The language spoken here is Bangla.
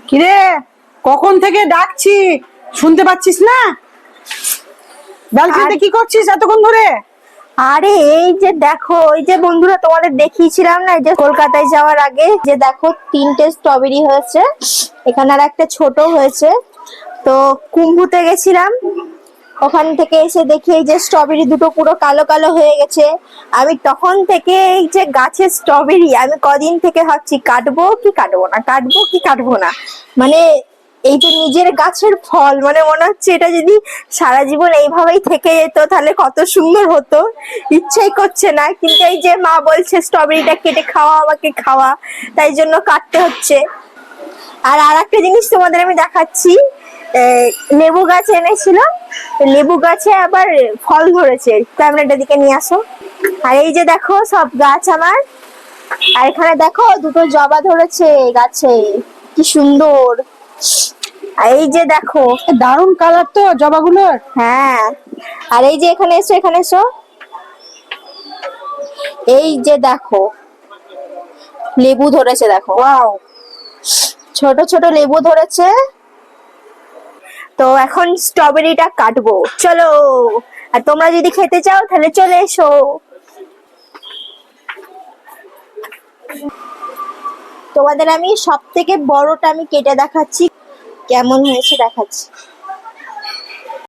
কিরে, কখন থেকে ডাকছি, শুনতে পাচ্ছিস না? ব্যালকনিতে কি করছিস এতক্ষণ ধরে? আরে এই যে দেখো, এই যে বন্ধুরা তোমাদের দেখিয়েছিলাম না, এই যে কলকাতায় যাওয়ার আগে যে দেখো 3টে স্ট্রবেরি হয়েছে, এখানে আর একটা ছোট হয়েছে। তো কুম্ভুতে গেছিলাম, ওখান থেকে এসে দেখি এই যে স্ট্রবেরি দুটো পুরো কালো কালো হয়ে গেছে। আমি তখন থেকে এই যে গাছের স্ট্রবেরি আমি কদিন থেকে ভাবছি কাটবো কি কাটবো না, কাটবো কি কাটবো না। মানে এই যে নিজের গাছের ফল, মানে মনে হচ্ছে এটা যদি সারা জীবন এইভাবেই থেকে যেত তাহলে কত সুন্দর হতো। ইচ্ছাই করছে না, কিন্তু এই যে মা বলছে স্ট্রবেরিটা কেটে খাওয়া, আমাকে খাওয়া, তাই জন্য কাটতে হচ্ছে। আর আরেকটা জিনিস তোমাদের আমি দেখাচ্ছি, লেবু গাছ এনেছিলাম, লেবু গাছে আবার ফল ধরেছে। ক্যামেরাটার দিকে নিয়ে আসো। আর এই যে দেখো সব গাছ আমার, আর এখানে দেখো দুটো জবা ধরেছে গাছে, কি সুন্দর। আর এই যে দেখো, দারুণ কালার তো জবাগুলোর। হ্যাঁ, আর এই যে এখানে এসো, এখানে এসো, এই যে দেখো লেবু ধরেছে, দেখো ওয়াও, ছোট ছোট লেবু ধরেছে। তো এখন স্ট্রবেরিটা কাটবো, চলো। আর তোমরা যদি খেতে চাও তাহলে চলে এসো। তোমাদের আমি সব থেকে বড়টা আমি কেটে দেখাচ্ছি, কেমন হয়েছে দেখাচ্ছি।